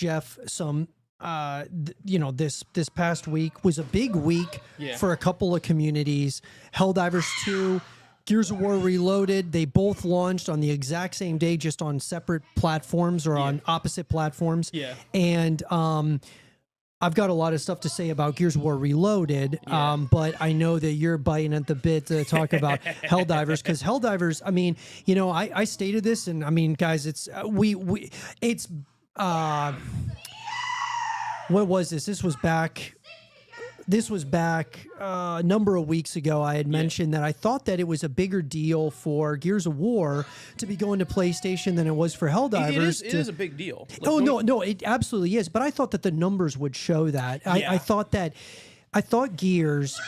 Jeff, some this past week was a big week for a couple of communities. Helldivers 2, Gears of War Reloaded, they both launched on the exact same day, just on separate platforms or on opposite platforms. Yeah. And I've got a lot of stuff to say about Gears of War Reloaded, but I know that you're biting at the bit to talk about Helldivers, because Helldivers, I mean, I stated this, and I mean, guys, it's what was this? This was back a number of weeks ago. I had mentioned that I thought that it was a bigger deal for Gears of War to be going to PlayStation than it was for Helldivers. It is a big deal. Like, no, it absolutely is. But I thought that the numbers would show that. I thought Gears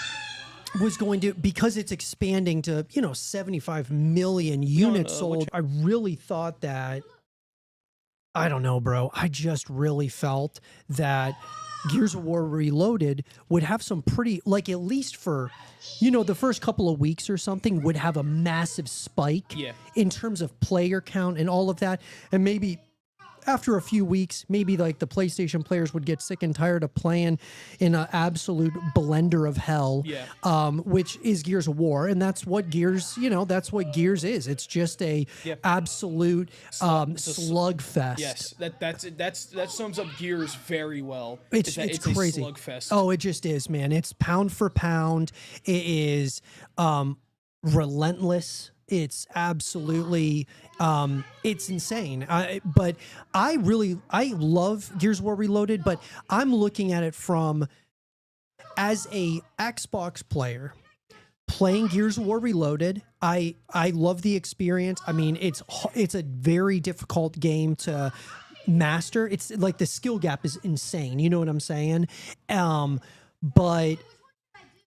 was going to, because it's expanding to 75 million units sold. I really thought that. I don't know, bro. I just really felt that Gears of War Reloaded would have some pretty, like, at least for, the first couple of weeks or something, would have a massive spike in terms of player count and all of that. And maybe after a few weeks, maybe like the PlayStation players would get sick and tired of playing in an absolute blender of hell, which is Gears of War. And that's what Gears, that's what Gears is. It's just a absolute slugfest. Yes, that sums up Gears very well. It's crazy. A slugfest. Oh, it just is, man. It's pound for pound. It is relentless. It's absolutely, it's insane. But I love Gears of War Reloaded, but I'm looking at it from, as a Xbox player, playing Gears of War Reloaded. I love the experience. I mean, it's a very difficult game to master. It's like the skill gap is insane. You know what I'm saying? But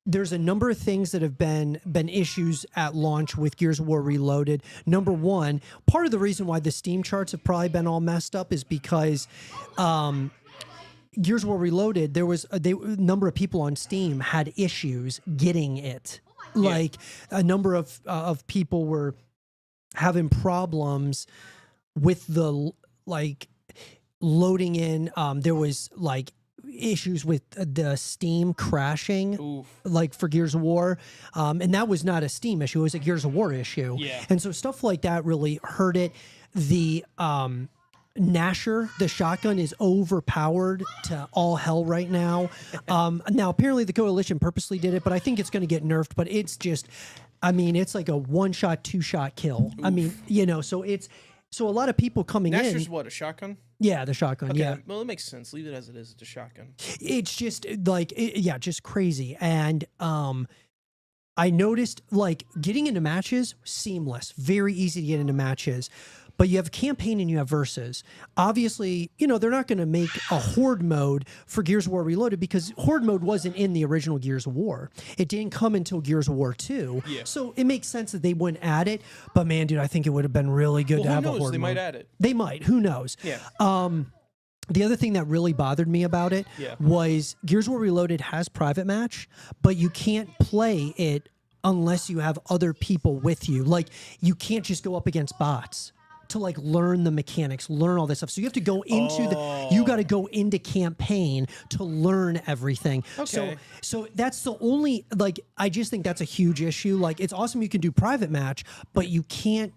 there's a number of things that have been issues at launch with Gears of War Reloaded. Number one, part of the reason why the Steam charts have probably been all messed up is because Gears of War Reloaded, there was a number of people on Steam had issues getting it. Like a number of people were having problems with the loading in. There was issues with the Steam crashing, like for Gears of War, and that was not a Steam issue, it was a Gears of War issue. And so stuff like that really hurt it. The Gnasher, the shotgun, is overpowered to all hell right now. Now apparently the Coalition purposely did it, but I think it's going to get nerfed. But it's just, I mean, it's like a 1-shot, 2-shot kill. I mean, so a lot of people coming in. Gnasher's what, a shotgun? Yeah, the shotgun. Okay. Yeah. Well, it makes sense. Leave it as it is. It's a shotgun. It's just just crazy. And I noticed getting into matches, seamless, very easy to get into matches. But you have campaign and you have versus. Obviously, they're not going to make a Horde mode for Gears of War Reloaded because Horde mode wasn't in the original Gears of War. It didn't come until Gears of War 2. Yeah. So it makes sense that they wouldn't add it. But man, dude, I think it would have been really good to have a Horde mode. They might add it. They might. Who knows? Yeah. The other thing that really bothered me about it was Gears of War Reloaded has private match, but you can't play it unless you have other people with you. Like, you can't just go up against bots to learn the mechanics, learn all this stuff. So you have to go into you got to go into campaign to learn everything. Okay. So that's the only, I just think that's a huge issue. It's awesome you can do private match, but you can't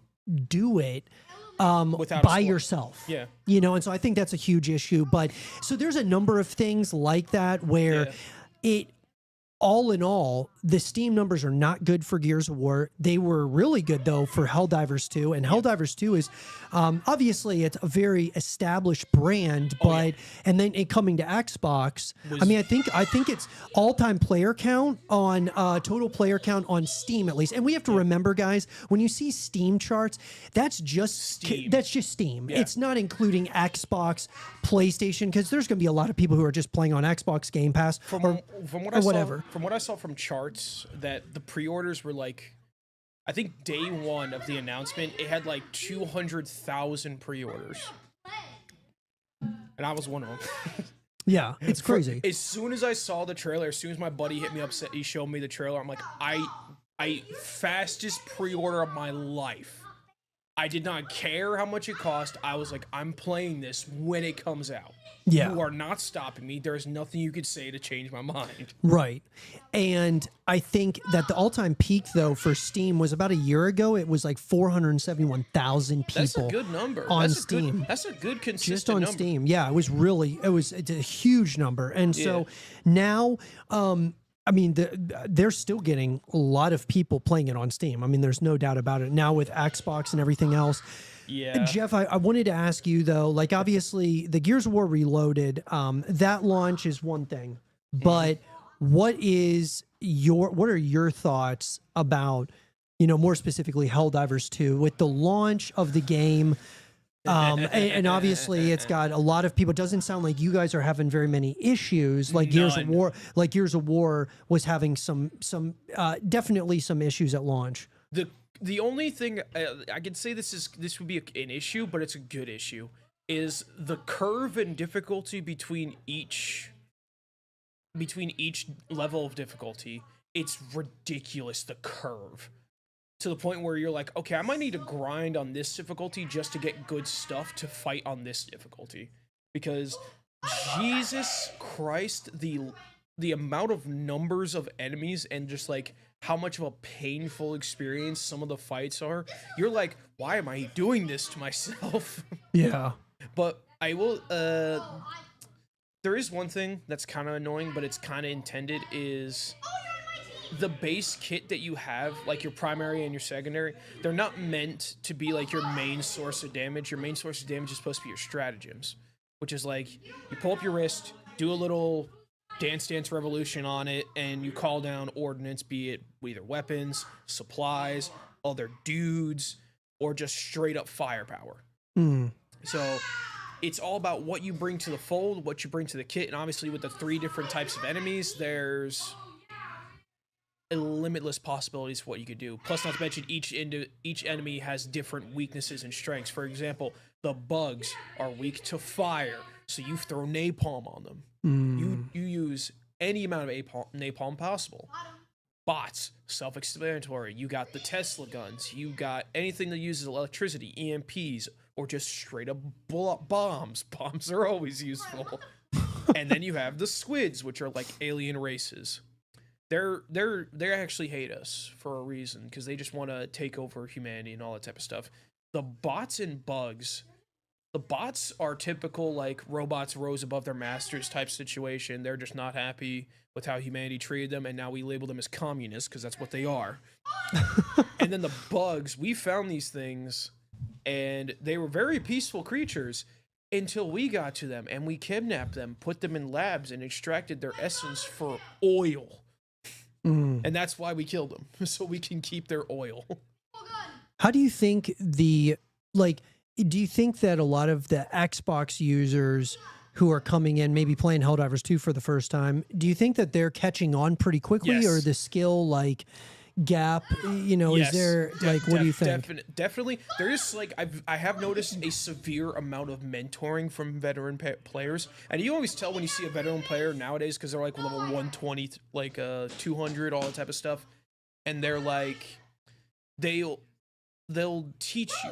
do it by yourself. Yeah. And so I think that's a huge issue. But so there's a number of things like that where all in all, the Steam numbers are not good for Gears of War. They were really good, though, for Helldivers 2. And Helldivers 2 is, obviously, it's a very established brand. But and then it coming to Xbox, I think it's all-time player count on, total player count on Steam, at least. And we have to remember, guys, when you see Steam charts, that's just Steam. That's just Steam. Yeah. It's not including Xbox, PlayStation, because there's going to be a lot of people who are just playing on Xbox Game Pass or whatever. From what I saw from charts, that the pre-orders were I think day one of the announcement, it had 200,000 pre-orders. And I was one of them. Yeah, it's crazy. As soon as I saw the trailer, as soon as my buddy hit me up, he showed me the trailer, I'm like, I fastest pre-order of my life. I did not care how much it cost. I was like, I'm playing this when it comes out. Yeah. You are not stopping me. There is nothing you could say to change my mind. Right. And I think that the all-time peak, though, for Steam was about a year ago. It was like 471,000 people. That's a good number. On Steam. That's a good consistent Just on number. Steam. Yeah, it's a huge number. And so now, I mean, they're still getting a lot of people playing it on Steam. I mean, there's no doubt about it. Now with Xbox and everything else. Yeah. Jeff, I wanted to ask you, though, like, obviously the Gears of War Reloaded, that launch is one thing, but what are your thoughts about, more specifically Helldivers 2 with the launch of the game? And obviously it's got a lot of people. It doesn't sound like you guys are having very many issues. Like Gears of War was having some definitely some issues at launch. The only thing I can say this would be an issue, but it's a good issue, is the curve in difficulty between each level of difficulty. It's ridiculous, the curve, to the point where you're like, okay, I might need to grind on this difficulty just to get good stuff to fight on this difficulty, because Jesus Christ, the amount of numbers of enemies and just like how much of a painful experience some of the fights are. You're like, why am I doing this to myself? Yeah. But I will, there is one thing that's kind of annoying, but it's kind of intended, is the base kit that you have, like your primary and your secondary, they're not meant to be like your main source of damage. Your main source of damage is supposed to be your stratagems, which is like, you pull up your wrist, do a little Dance Revolution on it, and you call down ordnance, be it either weapons, supplies, other dudes, or just straight up firepower. So it's all about what you bring to the fold, what you bring to the kit, and obviously with the 3 different types of enemies, there's limitless possibilities for what you could do. Plus, not to mention, each enemy has different weaknesses and strengths. For example, the bugs are weak to fire, so you throw napalm on them. You use any amount of napalm possible. Bots, self-explanatory. You got the Tesla guns. You got anything that uses electricity, EMPs, or just straight up bombs. Bombs are always useful. And then you have the squids, which are like alien races. They actually hate us for a reason, because they just want to take over humanity and all that type of stuff. The bots and bugs. The bots are typical, like, robots rose above their masters type situation. They're just not happy with how humanity treated them, and now we label them as communists, because that's what they are. And then the bugs, we found these things, and they were very peaceful creatures until we got to them, and we kidnapped them, put them in labs, and extracted their essence for oil. And that's why we killed them, so we can keep their oil. How do you think do you think that a lot of the Xbox users who are coming in, maybe playing Helldivers 2 for the first time, do you think that they're catching on pretty quickly? Yes. Or the skill gap, Yes. is there what do you think? Definitely. There is I have noticed a severe amount of mentoring from veteran players, and you always tell when you see a veteran player nowadays, because they're like level 120, 200, all that type of stuff, and they're like, they'll teach you,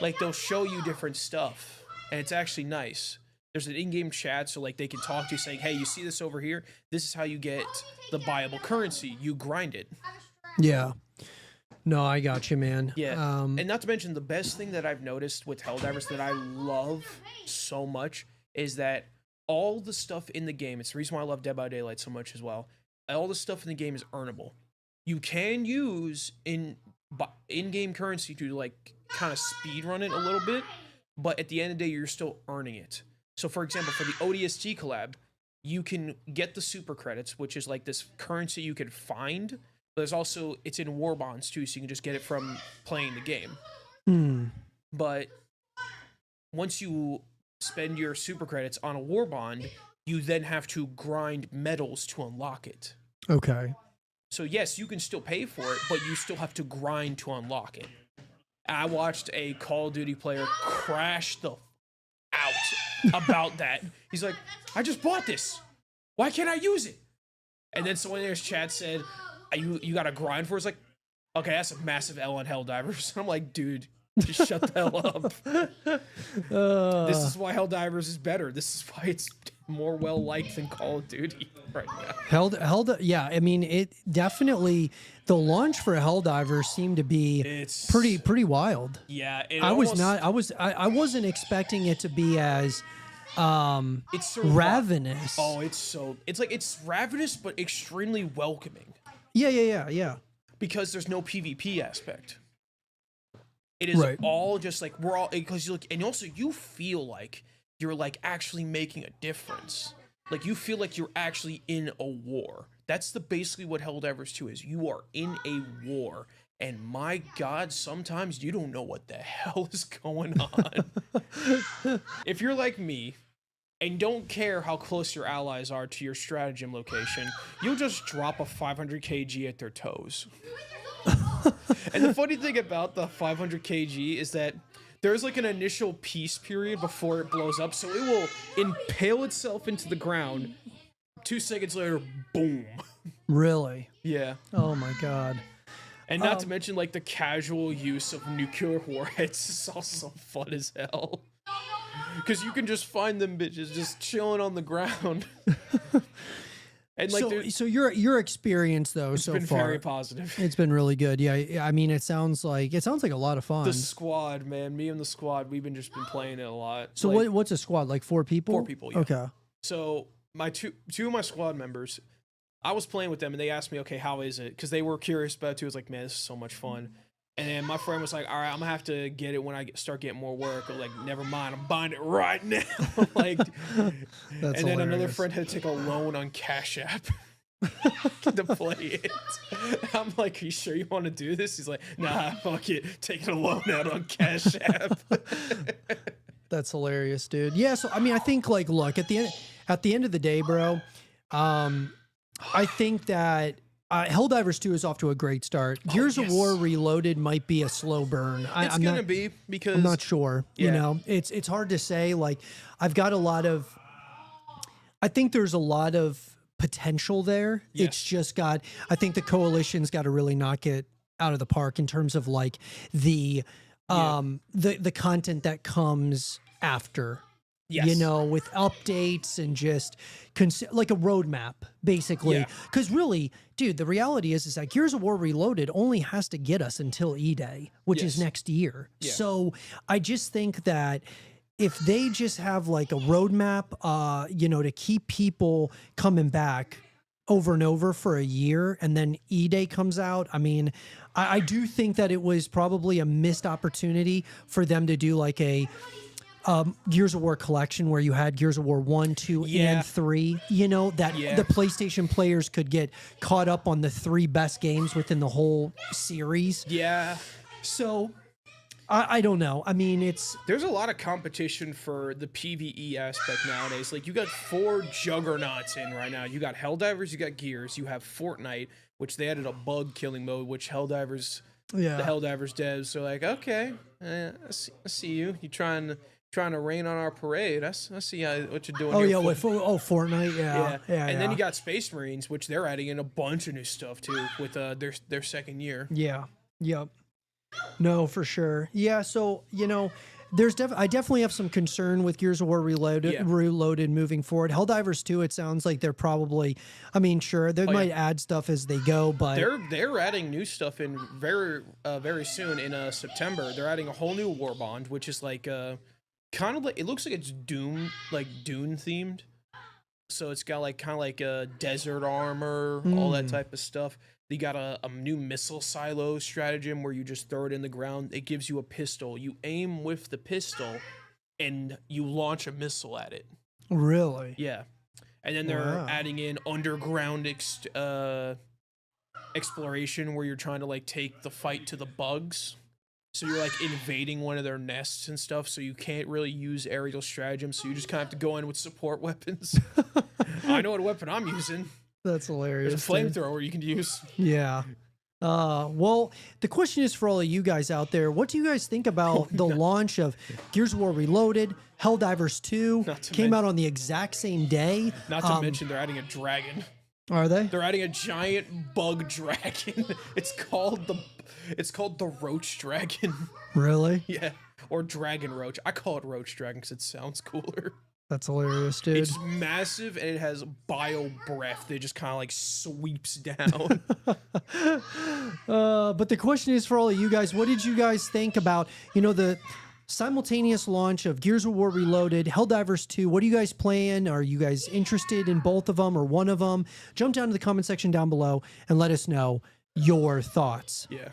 like they'll show you different stuff, and it's actually nice. There's an in-game chat, so like they can talk to you saying, hey, you see this over here? This is how you get the viable currency. You grind it. Yeah. No, I got you, man. Yeah. And not to mention, the best thing that I've noticed with Helldivers that I love so much is that all the stuff in the game, it's the reason why I love Dead by Daylight so much as well, all the stuff in the game is earnable. You can use in-game currency to like kind of speed run it a little bit, but at the end of the day, you're still earning it. So for example, for the ODST collab, you can get the super credits, which is like this currency you can find, but there's also, it's in war bonds too, so you can just get it from playing the game. But once you spend your super credits on a war bond, you then have to grind medals to unlock it. Okay. So yes, you can still pay for it, but you still have to grind to unlock it. I watched a Call of Duty player crash the out about that. He's like, I just bought this. Why can't I use it? And then someone in his chat said, you got to grind for it. It's like, okay, that's a massive L on Helldivers. I'm like, dude, Just shut the hell up. This is why Helldivers is better. This is why it's more well-liked than Call of Duty right now. Yeah, I mean, it definitely, the launch for Helldivers seemed to be pretty wild. Yeah. I wasn't expecting it to be as it's so ravenous. Oh, it's ravenous, but extremely welcoming. Yeah. Because there's no PvP aspect. It is all just like we're all, because you look, and also you feel like you're like actually making a difference. Like you feel like you're actually in a war. That's basically what Helldivers 2 is. You are in a war, and my God, sometimes you don't know what the hell is going on. If you're like me and don't care how close your allies are to your stratagem location, you'll just drop a 500 kg at their toes. And the funny thing about the 500 kg is that there's like an initial peace period before it blows up, so it will impale itself into the ground. 2 seconds later, boom. Really? Yeah. Oh my God. And not to mention like the casual use of nuclear warheads is also fun as hell. Because you can just find them bitches just chilling on the ground. And like, so your experience though so far, it's been very positive. It's been really good. Yeah, I mean, it sounds like a lot of fun. The squad, man, me and the squad, we've been playing it a lot. So like, what's a squad? Like 4 people? 4 people. Yeah. Okay. So my two of my squad members, I was playing with them and they asked me, okay, how is it? Because they were curious about it too. I was like, man, this is so much fun. And then my friend was like, all right, I'm gonna have to get it when I start getting more work. I was like, never mind, I'm buying it right now. Like, and then hilarious. Another friend had to take a loan on Cash App to play it. I'm like, are you sure you want to do this? He's like, nah, fuck it, taking a loan out on Cash App. That's hilarious, dude. Yeah, so I mean, I think like, look, at the end of the day, bro, I think that Helldivers 2 is off to a great start. Gears of War Reloaded might be a slow burn. It's gonna be, because I'm not sure. Yeah. You know, it's hard to say. Like, I think there's a lot of potential there. Yes. It's just I think the coalition's got to really knock it out of the park in terms of like the content that comes after. Yes. You know, with updates and just like a roadmap, basically. Because really, dude, the reality is that Gears of War Reloaded only has to get us until E-Day, which is next year. Yeah. So I just think that if they just have like a roadmap, you know, to keep people coming back over and over for a year, and then E-Day comes out, I mean, I do think that it was probably a missed opportunity for them to do like a Gears of War collection where you had Gears of War 1, 2, and 3, you know, that the PlayStation players could get caught up on the 3 best games within the whole series. Yeah. So I don't know. I mean, there's a lot of competition for the PvE aspect nowadays. Like, you got 4 juggernauts in right now. You got Helldivers, you got Gears, you have Fortnite, which they added a bug killing mode, which the Helldivers devs are like, okay, I see you. You trying to rain on our parade. I see what you're doing. Oh here. yeah, Fortnite. Yeah. And then you got Space Marines, which they're adding in a bunch of new stuff too with their second year. Yeah. Yep. No, for sure. Yeah. So you know, I definitely have some concern with Gears of War Reloaded moving forward. Helldivers 2, it sounds like they're probably, I mean, sure, they might add stuff as they go, but they're adding new stuff in very soon in September. They're adding a whole new war bond, which is like kind of like, it looks like it's Dune themed. So it's got like kind of like a desert armor, all that type of stuff. You got a new missile silo stratagem where you just throw it in the ground. It gives you a pistol. You aim with the pistol and you launch a missile at it. Really? Yeah. And then they're adding in underground exploration where you're trying to like take the fight to the bugs. So you're like invading one of their nests and stuff, so you can't really use aerial stratagem, so you just kind of have to go in with support weapons. I know what weapon I'm using. That's hilarious. There's a flamethrower you can use. Yeah. Well, the question is for all of you guys out there, what do you guys think about the launch of Gears of War Reloaded? Helldivers 2 came out on the exact same day. Not to mention they're adding a dragon. Are they? They're adding a giant bug dragon. It's called the Roach Dragon. Really? Yeah, or Dragon Roach. I call it Roach Dragon because it sounds cooler. That's hilarious, dude. It's massive and it has bio breath that just kind of like sweeps down. But the question is for all of you guys, what did you guys think about, the simultaneous launch of Gears of War Reloaded, Helldivers 2? What are you guys playing? Are you guys interested in both of them or one of them? Jump down to the comment section down below and let us know your thoughts. Yeah.